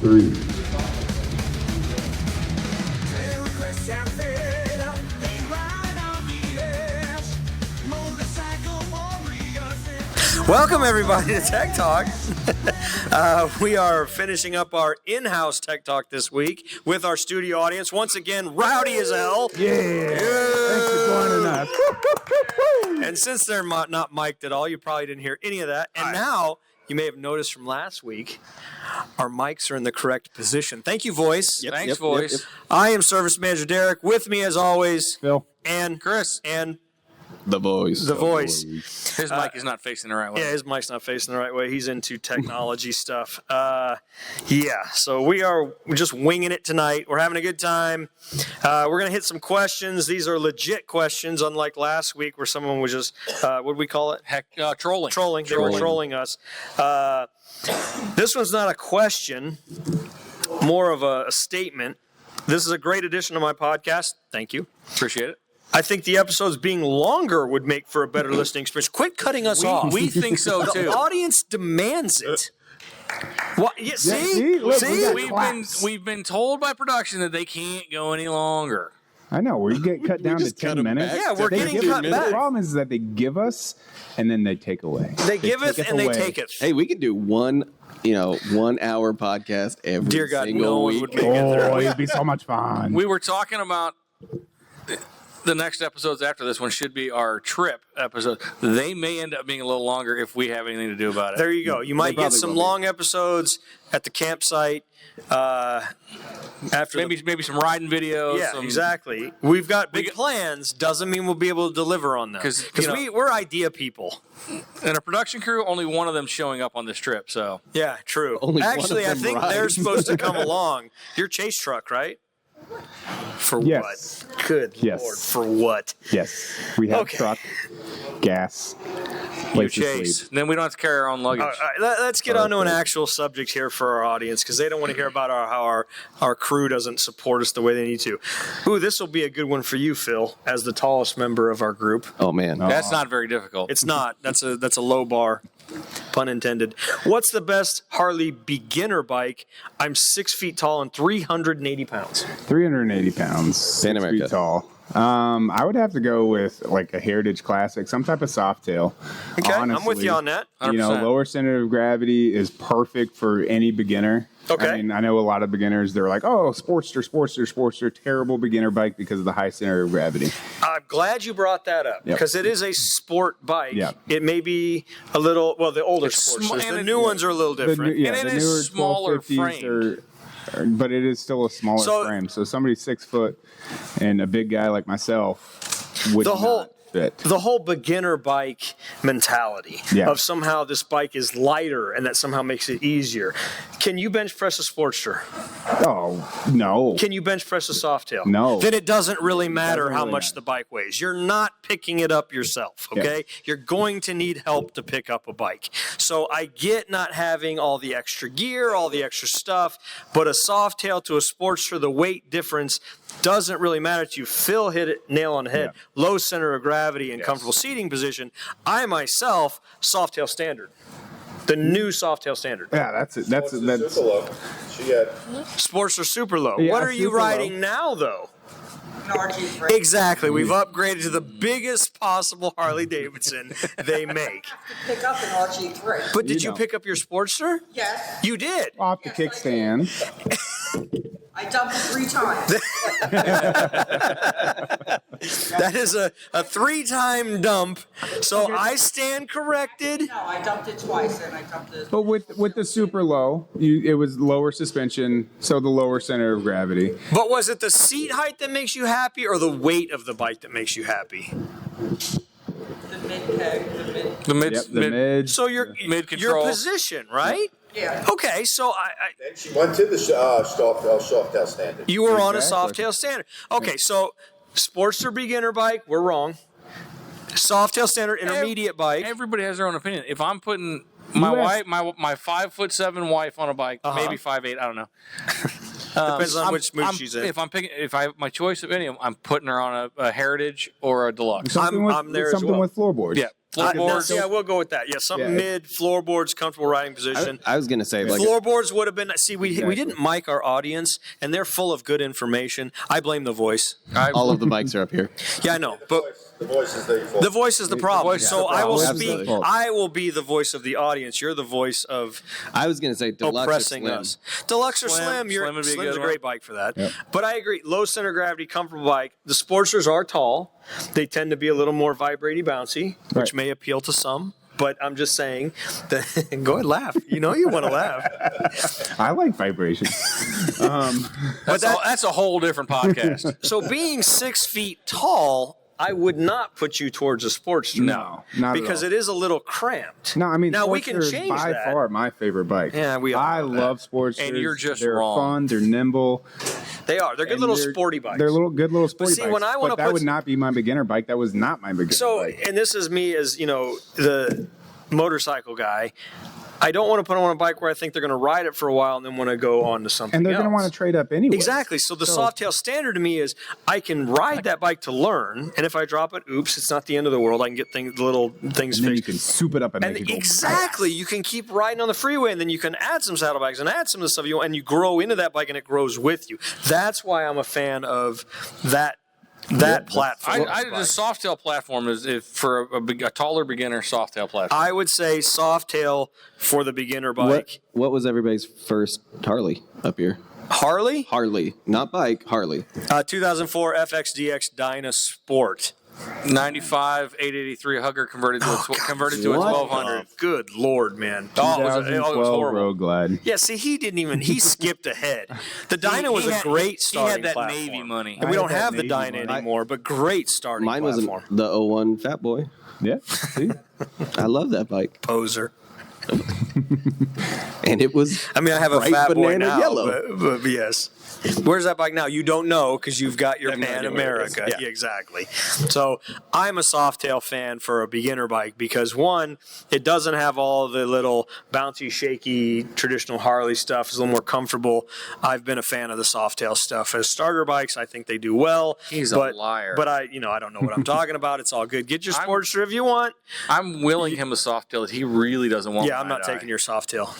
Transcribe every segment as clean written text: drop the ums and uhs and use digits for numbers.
3. Welcome, everybody, to Tech Talk. We are finishing up our in-house Tech Talk this week with our studio audience. Once again, rowdy as hell. Yeah. Thanks for joining us. And since they're not mic'd at all, you probably didn't hear any of that. And now, you may have noticed from last week, our mics are in the correct position. Thank you, Voice. Thanks, Voice. Yep. I am Service Manager Derek. With me, as always, Phil. And Chris. And The voice. The voice. His mic is not facing the right way. Yeah, his mic's not facing the right way. He's into technology stuff. So we're just winging it tonight. We're having a good time. We're going to hit some questions. These are legit questions, unlike last week where someone was just, what do we call it? Trolling. Trolling. They were trolling us. This one's not a question, more of a statement. This is a great addition to my podcast. Thank you. Appreciate it. I think the episodes being longer would make for a better listening experience. Quit cutting us off. We think so, too. The audience demands it. What? Yeah, see? Look, We've been told by production that they can't go any longer. I know. We get cut down to just cut 10 them minutes. back. Yeah, we're They getting give cut us- back. The problem is that they give us and then they take away. They giveth taketh and they away. taketh. Hey, we could do 1 hour podcast every Dear God, single no one week. would make it through. Oh, it'd be so much fun. We were talking about the next episodes after this one should be our trip episode. They may end up being a little longer if we have anything to do about it. There you go. You might get probably some will be. long episodes at the campsite. After Maybe some riding videos. yeah, some, exactly. We've got big plans. Doesn't mean we'll be able to deliver on them. 'Cause, we're idea people. And a production crew, only one of them showing up on this trip. So Yeah, true. Only one of Actually, I them think they're rides. supposed to come along. Your chase truck, right? For Yes. what? Good Yes. Lord. For what? Yes. We have Okay. truck, gas, you place to chase. sleep. Then we don't have to carry our own luggage. All right, let's get on to an actual subject here for our audience because they don't want to hear about how our crew doesn't support us the way they need to. Ooh, this will be a good one for you, Phil, as the tallest member of our group. Oh, man. That's not very difficult. It's not. That's a low bar, pun intended. What's the best Harley beginner bike? I'm 6 feet tall and 380 pounds. 380 pounds. 6 America. feet tall. I would have to go with like a Heritage Classic, some type of soft tail. Okay, I'm with honestly. you on that. You know, 100%. lower center of gravity is perfect for any beginner. Okay. I mean, I know a lot of beginners, they're like, oh, Sportster, terrible beginner bike because of the high center of gravity. I'm glad you brought that up Yep. because it is a sport bike. Yep. It may be a little, well, the older It's Sportsters, and the it- new ones are a little different. And it is smaller 1250s but it is still a smaller So- frame. So somebody 6 foot and a big guy like myself would The whole- not fit. The whole beginner bike mentality Yeah. of somehow this bike is lighter and that somehow makes it easier. Can you bench press a Sportster? Oh, no. Can you bench press a Softail? No. Then it doesn't really matter Doesn't how really much matter. the bike weighs. You're not picking it up yourself, okay? You're going to need help to pick up a bike. So I get not having all the extra gear, all the extra stuff, but a Softail to a Sportster, the weight difference doesn't really matter to you. Phil hit it nail on the head. Yeah. Low center of gravity and comfortable seating position. I myself, Softail Standard. The new Softail Standard. Yeah, that's it. That's Super low. She got Sportster Super Low. Yeah, What are you super riding low. now, though? An RG3. Exactly. We've upgraded to the biggest possible Harley Davidson they make. Pick up an RG3. But did You you know. pick up your Sportster? Yes. You did. off the kickstand. I dumped it 3 times. That is a 3-time dump. So I stand corrected. No, I dumped it twice, and I dumped it. But with the super low, it was lower suspension, so the lower center of gravity. But was it the seat height that makes you happy or the weight of the bike that makes you happy? The mid peg, The mid, Yep, the mid. So your Mid-control. position, right? Yeah. Okay, so then she went to the Softail Standard. you were on a Exactly. Softail Standard. Okay, so Sportster beginner bike, we're wrong. Softail Standard intermediate bike. Everybody has their own opinion. If I'm putting my You wife, my 5'7" wife on a bike, maybe 5'8", I don't know. Depends on which mood she's in. If I'm picking, if I have my choice of any, I'm putting her on a Heritage or a Deluxe. Something I'm there as something well. with floorboards. Yeah. Floorboards. Yeah, we'll go with that. Yeah, something mid, floorboards, comfortable riding position. I was gonna say like Floorboards would have been. See, we didn't mic our audience, and they're full of good information. I blame the voice. all of the bikes are up here. Yeah, I know, but The voice is the fault. the voice is the problem. voice is So the I will problem. speak. Absolutely. I will be the voice of the audience. You're the voice of I was gonna say deluxe or oppressing slim. us. Deluxe or slim. Slim would be a Slim's good a great bike for that. But I agree. Low center gravity, comfortable bike. The Sportsters are tall. They tend to be a little more vibrating, bouncy, which Right. may appeal to some. But I'm just saying that. Go ahead, laugh. You know you want to laugh. I like vibration. That's a whole different podcast. So being 6 feet tall, I would not put you towards a Sportster. No, not at because all. it is a little cramped. No, I mean, now we can Sportster is change by that. far my favorite bike. Yeah, we all I know love Sportsters. And you're just they're wrong. fun. They're nimble. They are. They're good and little they're- sporty bikes. They're good little sporty see, bikes. when I wanna but that put- would not be my beginner bike. That was not my beginner So, bike. and this is me as, the motorcycle guy. I don't want to put them on a bike where I think they're going to ride it for a while and then want to go on to something And they're else. going to want to trade up anyway. Exactly. So the Softail standard to me is I can ride that bike to learn, and if I drop it, oops, it's not the end of the world. I can get little things And then you fixed. can soup it up and And make it go exactly, you can keep riding on the freeway, and then you can add some saddlebags and add some of the stuff you want, and you grow into that bike, and it grows with you. That's why I'm a fan of that platform. The Softail platform is for a taller beginner Softail platform. I would say Softail for the beginner bike. What was everybody's first Harley up here? Harley, Harley, not bike. Harley. 2004 FXDX Dyna Sport. 95 883 Hugger converted to a 1200. Good Lord, man. Oh, it was 2012 horrible. Road Glide. Yeah, see, he skipped ahead. The Dyna was a great starting He had that platform. Navy money. And we don't I had have that the Navy Dyna money. anymore, but great starting Mine was platform. the 01 Fat Boy. Yeah. See? I love that bike, Poser. and it was. I mean, I have a bright Fat Boy banana now, yellow. but yes. Where's that bike now? You don't know because you've got your I have no Pan idea where it is. America. Yeah. Yeah, exactly. So I'm a Softail fan for a beginner bike because one, it doesn't have all the little bouncy, shaky, traditional Harley stuff. It's a little more comfortable. I've been a fan of the Softail stuff. As starter bikes, I think they do well. He's but, a liar. But I don't know what I'm talking about. It's all good. Get your Sportster if you want. I'm willing him a Softail that he really doesn't want. Yeah, I'm not taking your Softail.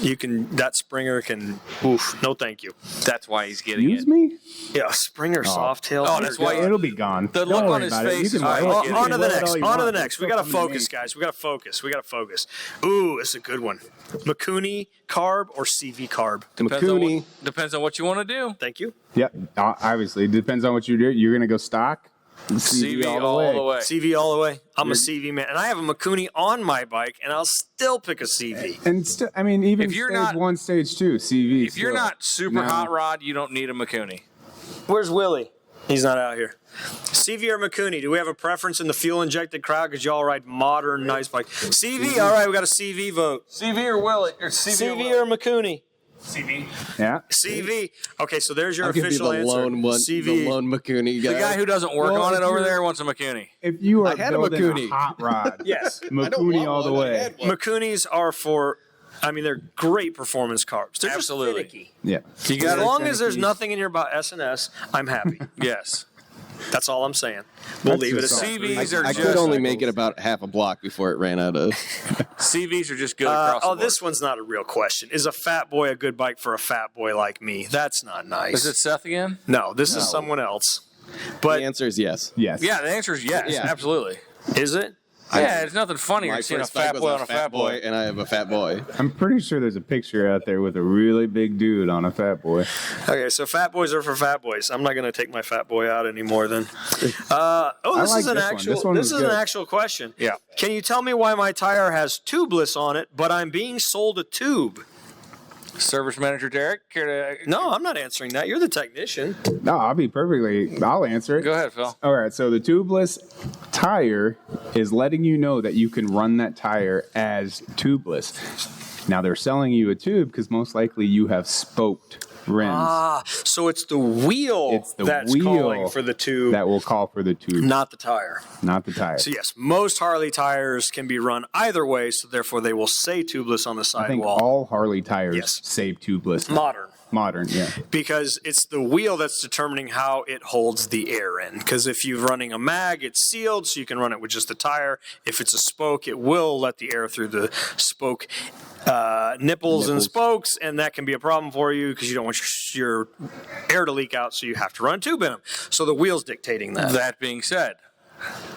That Springer can. Oof. No, thank you. That's why he's getting Use it. me? Yeah, Springer Softail. Oh, that's why It'll be gone. The Don't look worry on his about it. face You can is wear like- it. You On can to the wear it next. all you On to want. the next. It's We still got to coming to focus, me. guys. We got to focus. Ooh, it's a good one. Mikuni carb or CV carb? Mikuni. Depends on what you want to do. Thank you. Yeah, obviously. It depends on what you do. You're going to go stock. CV all the way. CV all the way. I'm a CV man, and I have a Mikuni on my bike, and I'll still pick a CV. And still, I mean, even If you're stage not- 1, stage 2, CV. If you're still. not super No. hot rod, you don't need a Mikuni. Where's Willie? He's not out here. CV or Mikuni? Do we have a preference in the fuel-injected crowd? Because y'all ride modern, nice bikes. CV. All right, we got a CV vote. CV or Willie? Or CV or Mikuni? CV. Yeah. CV. Okay, so there's your I'll give you official the answer. lone one, CV. the lone Mikuni guy. The guy who doesn't work Well, on it if over you're- there wants a Mikuni. If you are I had a building Mikuni. a hot rod, Yes. Mikuni all the way. Makunis are for, they're great performance carbs. They're Absolutely. just finicky. Yeah. You As got long as there's finicky. nothing in here about S&S, I'm happy. Yes. That's all I'm saying. We'll That's leave it at just that. CVs are I just could only make it about half a block before it ran out of. CVs are just good across the board. This one's not a real question. Is a Fat Boy a good bike for a fat boy like me? That's not nice. Is it Seth again? No, this is someone else. The But answer is yes. Yes. Yeah, the answer is yes. Yeah. Absolutely. is it? Yeah, it's nothing funnier My than seeing a first bike fat was boy on a fat boy. and I have a fat boy. I'm pretty sure there's a picture out there with a really big dude on a fat boy. Okay, so fat boys are for fat boys. I'm not going to take my fat boy out anymore then. This like is an this one. actual. This one This was is an good. actual question. Yeah. Can you tell me why my tire has tubeless on it, but I'm being sold a tube? Service manager Derek, care to No, I'm not answering that. You're the technician. No, I'll answer it. go ahead, Phil? All right, so the tubeless tire is letting you know that you can run that tire as tubeless. Now they're selling you a tube because most likely you have spoked rims So it's the wheel It's the that's wheel calling for the tube, that will call for the tube, not the tire. not the tire. So yes, most Harley tires can be run either way, so therefore they will say tubeless on the I think sidewall. all Harley tires Yes. say tubeless. Modern. Modern, yeah. Because it's the wheel that's determining how it holds the air in. Because if you're running a mag, it's sealed, so you can run it with just the tire. If it's a spoke, it will let the air through the spoke nipples and spokes, and that can be a problem for you because you don't want your air to leak out, so you have to run a tube in them. So the wheel's dictating that. That being said,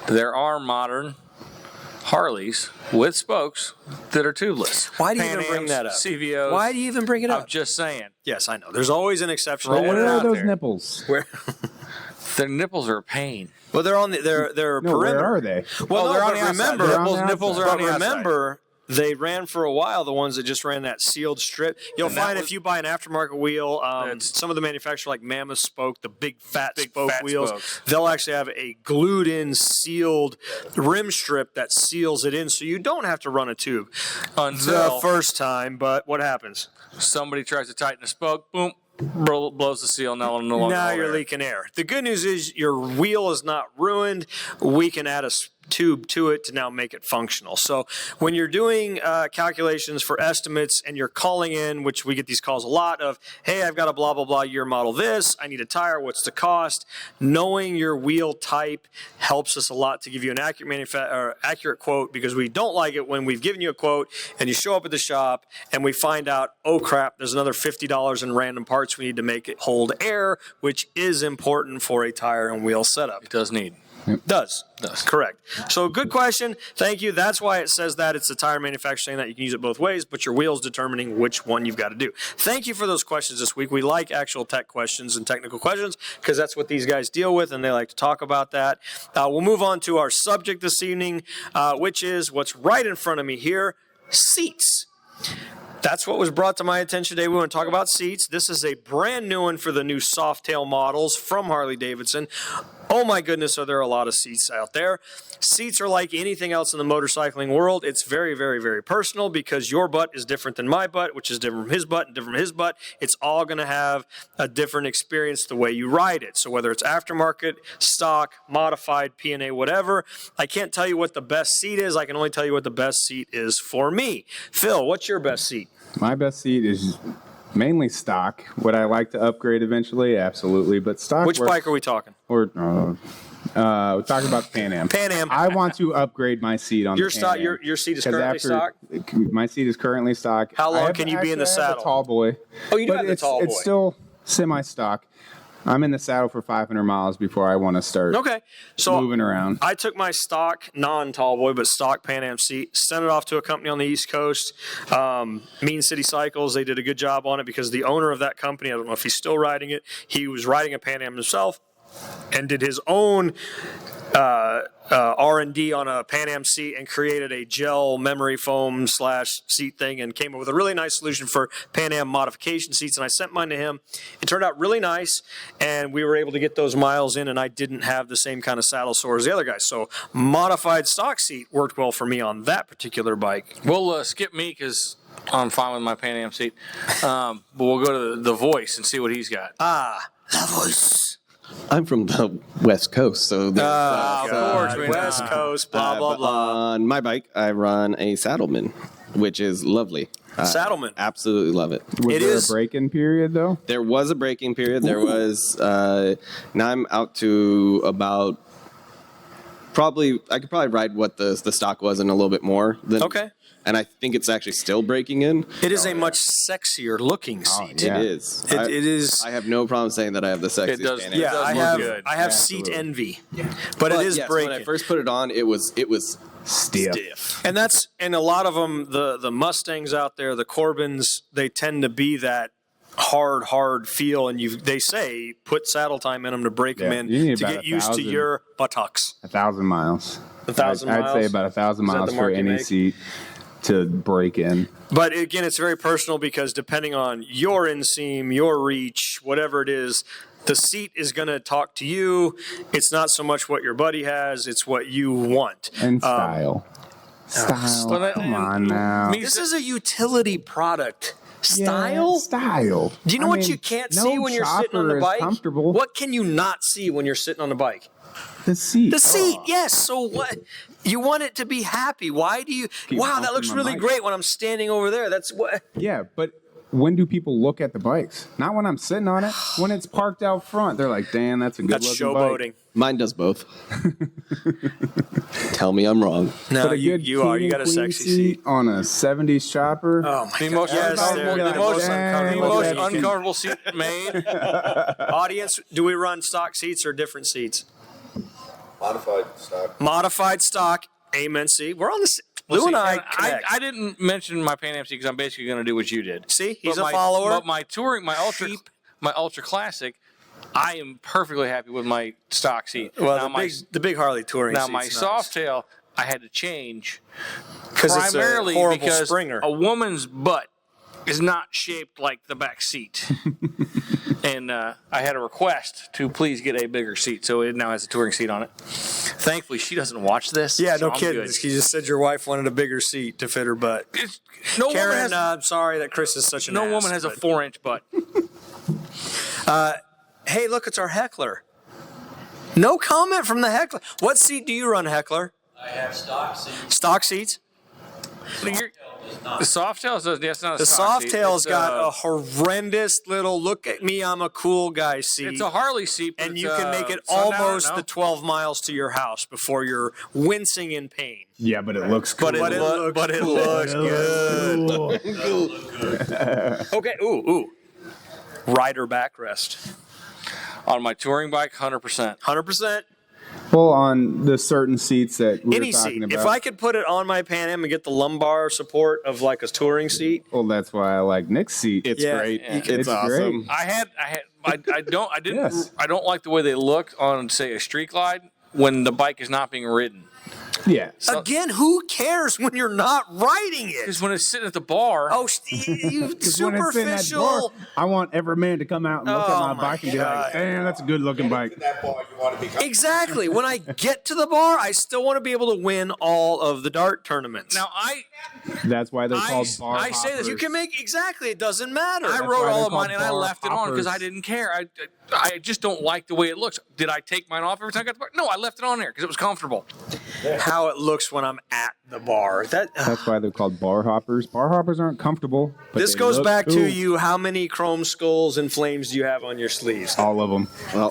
there are modern Harleys with spokes that are tubeless. Why do you Pan even bring Ams, that up? CVOs. Why do you even bring it up? I'm just saying. Yes, I know. There's always an exception. Well, to Where that. are out those there. nipples? Where? Their nipples are a pain. Well, they're on the they're No, perimeter. where are they? Well, no, they're on but the outside. remember, They're on the nipples outside. are on but the outside. remember, they ran for a while. The ones that just ran that sealed strip. You'll And that find was- if you buy an aftermarket wheel, That's- some of the manufacturers like Mammoth Spoke, the big fat Big spoke fat wheels, spokes. they'll actually have a glued-in sealed rim strip that seals it in, so you don't have to run a tube the Until first time. But what happens? somebody tries to tighten a spoke, boom, blows the seal. Now no longer. Now hold you're air. leaking air. The good news is your wheel is not ruined. We can add a tube to it to now make it functional. So when you're doing calculations for estimates and you're calling in, which we get these calls a lot of, hey, I've got a blah, blah, blah year model this, I need a tire, what's the cost? Knowing your wheel type helps us a lot to give you an accurate quote, because we don't like it when we've given you a quote and you show up at the shop and we find out, oh crap, there's another $50 in random parts we need to make it hold air, which is important for a tire and wheel setup. It does need. Does. Correct. So good question. Thank you. That's why it says that. It's the tire manufacturer saying that you can use it both ways, but your wheel's determining which one you've got to do. Thank you for those questions this week. We like actual tech questions and technical questions because that's what these guys deal with, and they like to talk about that. We'll move on to our subject this evening, which is what's right in front of me here, seats. That's what was brought to my attention today. We want to talk about seats. This is a brand new one for the new Softail models from Harley-Davidson. Oh my goodness, are there a lot of seats out there. Seats are like anything else in the motorcycling world. It's very, very, very personal because your butt is different than my butt, which is different from his butt and different from his butt. It's all going to have a different experience the way you ride it. So whether it's aftermarket, stock, modified, P&A, whatever, I can't tell you what the best seat is. I can only tell you what the best seat is for me. Phil, what's your best seat? My best seat is mainly stock. Would I like to upgrade eventually? Absolutely. But stock. Which bike are we talking? We're talking about the Pan Am. Pan Am. I want to upgrade my seat on Your the Pan stock, Am. your seat is 'Cause currently stock? My seat is currently stock. How long I have- can you be in the actually, I have saddle? a tall boy. Oh, you do But have the tall It's boy. still semi-stock. I'm in the saddle for 500 miles before I want to start Okay. So moving around. I took my stock, non-tall boy, but stock Pan Am seat, sent it off to a company on the East Coast, Mean City Cycles. They did a good job on it because the owner of that company, I don't know if he's still riding it, he was riding a Pan Am himself and did his own R&D on a Pan Am seat and created a gel memory foam / seat thing and came up with a really nice solution for Pan Am modification seats. And I sent mine to him. It turned out really nice, and we were able to get those miles in, and I didn't have the same kind of saddle sore as the other guys. So modified stock seat worked well for me on that particular bike. We'll skip me because I'm fine with my Pan Am seat. But we'll go to the voice and see what he's got. The voice. I'm from the West Coast, so of course, we know. West Coast, blah, blah, but blah. on my bike, I run a Saddleman, which is lovely. Saddleman. Absolutely love it. Was It there is- a break-in period, though? There was a break-in period. There was. Now I'm out to about. I could probably ride what the stock was and a little bit more. Okay. And I think it's actually still breaking in. It is a much sexier looking seat. Yeah. It is. It is. I have no problem saying that I have the sexiest It does- Pan Am. it Yeah, does I look have. good. I have Absolutely. seat envy, but it is yes, breaking. When I first put it on, it was Stiff. And a lot of them, the Mustangs out there, the Corbins, they tend to be that hard feel, and they say put saddle time in them to break them Yeah, in you need to about get used to 1,000. your buttocks. 1,000 miles. 1,000 I'd miles? say about 1,000 Is that miles the for mark you any make? seat to break in. But again, it's very personal because depending on your inseam, your reach, whatever it is, the seat is going to talk to you. It's not so much what your buddy has; it's what you want. And style. Style. Come on now. This is a utility product. Yeah, Style? style. Do you know I what mean, you can't no see when you're sitting on the chopper is bike? comfortable. What can you not see when you're sitting on the bike? The seat. The seat, yes. So what? You want it to be happy. Why do you? Keep Wow, that bumping looks my really mic. great when I'm standing over there. That's what. Yeah, but when do people look at the bikes? Not when I'm sitting on it. When it's parked out front, they're like, "Damn, that's a good That's looking bike." showboating. Mine does both. Tell me I'm wrong. No, But a you good are. king You got a and queen sexy seat. on a '70s chopper. Oh my The god! most Yes, uncomfortable, they're the the most, uncomfortable. the most Dang. uncomfortable seat made. Audience, do we run stock seats or different seats? Modified stock. Modified stock. Amen. See, we're on the. Well, Lou and see, I and connect. I didn't mention my Pan Am seat because I'm basically going to do what you did. See, he's But a follower. But my touring, my ultra classic, I am perfectly happy with my stock seat. Well, now, the big Harley touring. now seat's my nice. soft tail, I had to change 'Cause it's a primarily horrible because Springer. a woman's butt is not shaped like the back seat. And I had a request to please get a bigger seat, so it now has a touring seat on it. Thankfully, she doesn't watch this. Yeah, so no I'm kidding. good. You just said your wife wanted a bigger seat to fit her butt. No woman Karen, has, I'm sorry that Chris is such an no ass, woman has a but- 4-inch butt. Hey, look, it's our heckler. No comment from the heckler. What seat do you run, heckler? I have stock seats. Stock seats? The soft tail says that's not a The stock soft seat. tail's It's got a horrendous little look at me, I'm a cool guy seat. It's a Harley seat, but and it's you can make it sundowner, almost no? the 12 miles to your house before you're wincing in pain. Yeah, but it looks cool. But it looks good. Okay, ooh. Rider backrest. On my touring bike, 100%. 100%. Well, on the certain seats that we Any were talking seat. about. If I could put it on my Pan Am and get the lumbar support of like a touring seat. Well, that's why I like Nick's seat. It's Yeah, great. you It's awesome. Yes. I don't like the way they look on, say, a street glide when the bike is not being ridden. Yeah. Again, who cares when you're not riding it? Because when it's sitting at the bar, Oh, you 'Cause when it's in that bar, superficial. I want every man to come out and look Oh, at my my bike and be God. like, "Damn, that's a good looking bike." That bar you want to become. Exactly. When I get to the bar, I still want to be able to win all of the dart tournaments. now That's why they're called bar I say this, hoppers. you can make exactly. It doesn't matter. I why rode they're all of called mine and I bar left it on because I hoppers. didn't care. I just don't like the way it looks. Did I take mine off every time I got to the bar? No, I left it on there because it was comfortable. How it looks when I'm at the bar. That's why they're called bar hoppers. Bar hoppers aren't comfortable. But This they goes look back cool. to you. How many chrome skulls and flames do you have on your sleeves? All of them. Well,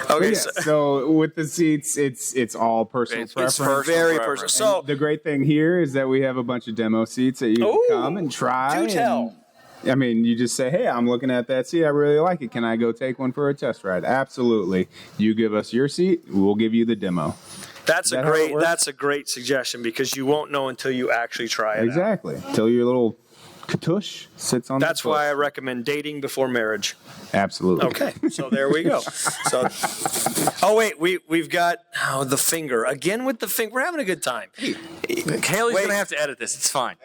Okay, Yeah, so so with the seats, it's all personal It's preference. very preference. personal. So The great thing here is that we have a bunch of demo seats that you can Ooh, come and try. do and- tell. I mean, you just say, "Hey, I'm looking at that seat. I really like it. Can I go take one for a test ride?" Absolutely. You give us your seat, we'll give you the demo. that's that how it works? that's a great suggestion because you won't know until you actually try it out. Exactly. Till your little katush sits on. That's the why I foot. recommend dating before marriage. Absolutely. Okay, so there we go. So, oh wait, we've got the finger again with the finger. We're having a good time. Haley's Wait. gonna have to edit this. It's fine.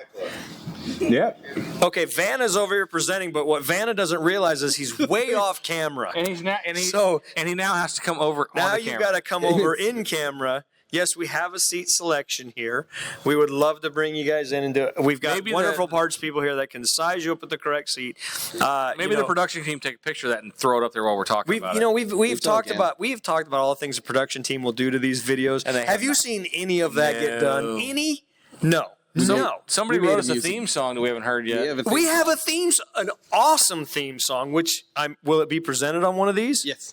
Yep. Okay, Vanna's over here presenting, but what Vanna doesn't realize is he's way off camera. And he's now and So- he now has to come over. Now on the you've camera. got to come over in camera. Yes, we have a seat selection here. We would love to bring you guys in and do it. We've got Maybe wonderful the- parts people here that can size you up with the correct seat. Maybe you the know, production team take a picture of that and throw it up there while we're talking We've, about you it. know, we've talked can. about all the things the production team will do to these videos. And they have have you not. seen any of that get done? No. Any? No. No. Somebody We made wrote a us a music- theme song that we haven't heard yet. we have a We have a an awesome theme song. Which will it be presented on one of these? yes.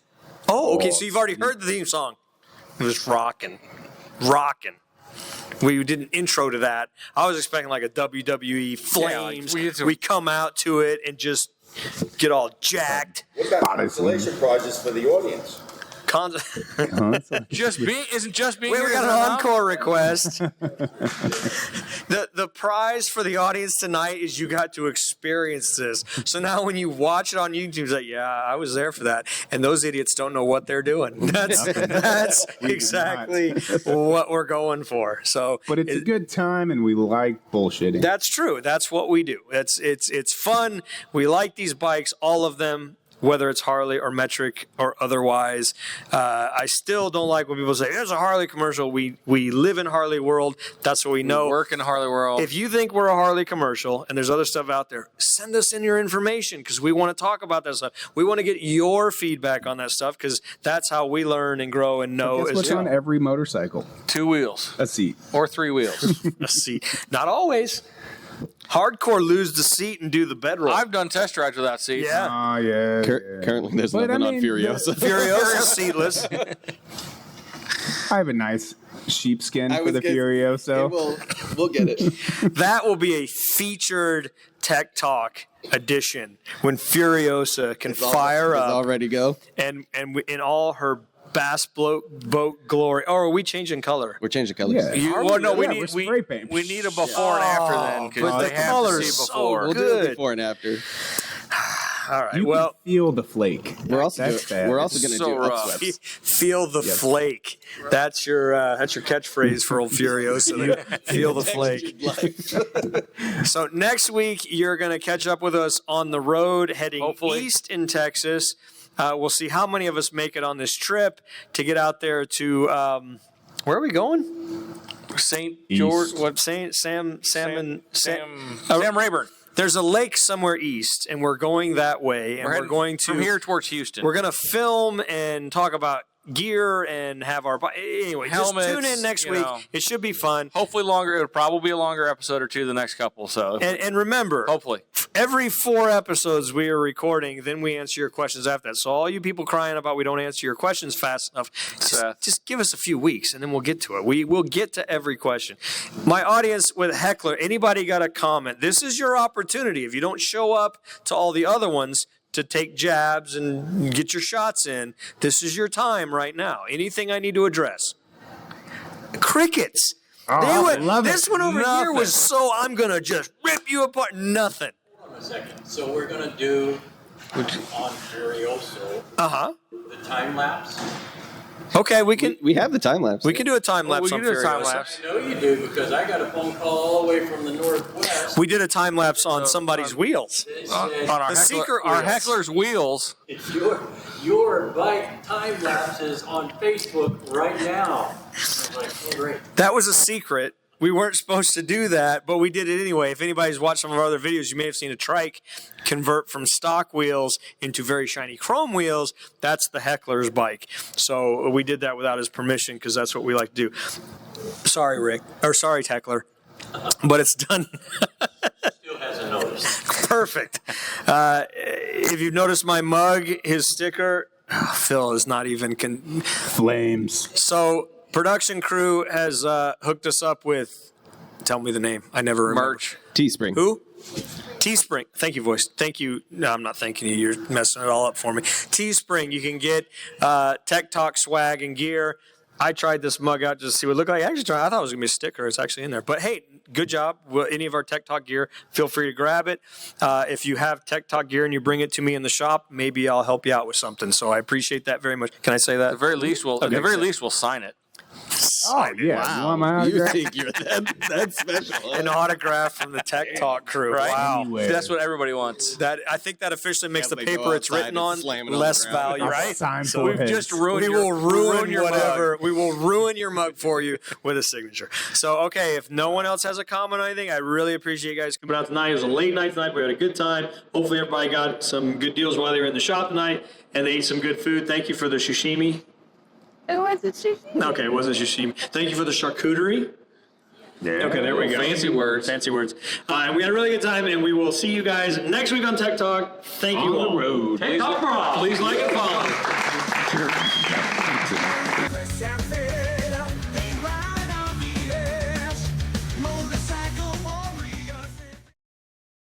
Oh, okay. So you've already heard the theme song. It was rocking. We did an intro to that. I was expecting like a WWE Flames. we get to- we come out to it and just get all jacked. What about consolation prizes for the audience? Just being isn't just being. Wait, we here got an enough? encore request. The prize for the audience tonight is you got to experience this. So now when you watch it on YouTube, it's like, yeah, I was there for that. And those idiots don't know what they're doing. That's exactly what we're going for. So, But it's a good time, and we like bullshitting. that's true. That's what we do. It's fun. We like these bikes, all of them, whether it's Harley or metric or otherwise. I still don't like when people say, there's a Harley commercial. We live in Harley world. That's what we know. Work in Harley World. If you think we're a Harley commercial and there's other stuff out there, send us in your information because we want to talk about that stuff. We want to get your feedback on that stuff because that's how we learn and grow and know Guess as what's on well. every motorcycle? 2 wheels A seat. or 3 wheels. See, not always. Hardcore lose the seat and do the bedroll. I've done test rides without seats. Yeah. Oh, yeah. Currently, there's But, nothing I on mean, Furiosa. Furiosa seatless. I have a nice sheepskin for the Furioso. We'll get it. That will be a featured Tech Talk edition when Furiosa can fire It's up all ready to go. and in all her bass boat glory. Oh, are we changing color? We're changing colors. Yeah. Well, no, we Yeah, need we're spray paint. we need a before and after then because but they the have to color's see so before. We'll do Good. it before and after. All right. You Well, can feel the flake. We're also That's bad. going to So do rough. upsweeps. feel the flake. That's your catchphrase for old Furiosa. There. Feel the flake. So next week you're going to catch up with us on the road heading Hopefully. east in Texas. We'll see how many of us make it on this trip to get out there to where are we going? St. East. George, What Sam Rayburn. There's a lake somewhere east, and we're going that way, and we're heading going to from here towards Houston. We're going to film and talk about gear and have our anyway. Helmets, just tune in next you week. know. It should be fun. Hopefully longer. It'll probably be a longer episode or two the next couple. So And remember, hopefully. every 4 episodes we are recording, then we answer your questions after that. So all you people crying about we don't answer your questions fast enough, just give us a few weeks and then we'll get to it. We will get to every question. My audience with Heckler, anybody got a comment? This is your opportunity. If you don't show up to all the other ones to take jabs and get your shots in, this is your time right now. Anything I need to address? Crickets. This one over here was so I'm going to just rip you apart. Nothing. A second. So we're gonna do on Furioso the time lapse. Okay, we can We have the time lapse. we can do a time lapse we on can do a time Furiosa. lapse. I know you do because I got a phone call all the way from the Northwest. We did a time lapse on somebody's wheels. It On said, our, The secret our wheels. heckler's wheels. it's your bike time lapse is on Facebook right now. I was like, oh, great. That was a secret. We weren't supposed to do that, but we did it anyway. If anybody's watched some of our other videos, you may have seen a trike convert from stock wheels into very shiny chrome wheels. That's the heckler's bike. So we did that without his permission because that's what we like to do. Sorry, Rick. Or sorry, Heckler. But it's done. Still hasn't noticed. Perfect. If you've noticed my mug, his sticker, Phil is not even... Flames. So production crew has hooked us up with, tell me the name. I never remember. Merch. Teespring. Who? Teespring. Thank you, voice. Thank you. No, I'm not thanking you. You're messing it all up for me. Teespring. You can get Tech Talk swag and gear. I tried this mug out just to see what it looked like. I thought it was going to be a sticker. It's actually in there. But hey, good job. Well, any of our Tech Talk gear, feel free to grab it. If you have Tech Talk gear and you bring it to me in the shop, maybe I'll help you out with something. So I appreciate that very much. Can I say that? At the very least, we'll sign it. Oh, yeah. You want my You autograph? think you're that special? An autograph from the Tech Talk crew. Right? Wow. Anyway. That's what everybody wants. I think that officially makes the Can't wait to paper go it's written outside on and slam it on less the ground. value, right? Sign So for we've his. Just ruin we your, will ruin your whatever. mug. We will ruin your mug for you with a signature. So, okay, if no one else has a comment or anything, I really appreciate you guys coming out tonight. It was a late night tonight. We had a good time. Hopefully, everybody got some good deals while they were in the shop tonight, and they ate some good food. Thank you for the sashimi. It wasn't sushi. Okay, it wasn't sashimi. Thank you for the charcuterie. Yeah. Okay, there we go. Fancy words. Fancy words. And we had a really good time, and we will see you guys next week on Tech Talk. Thank you all. road. Tech Talk, please like and follow.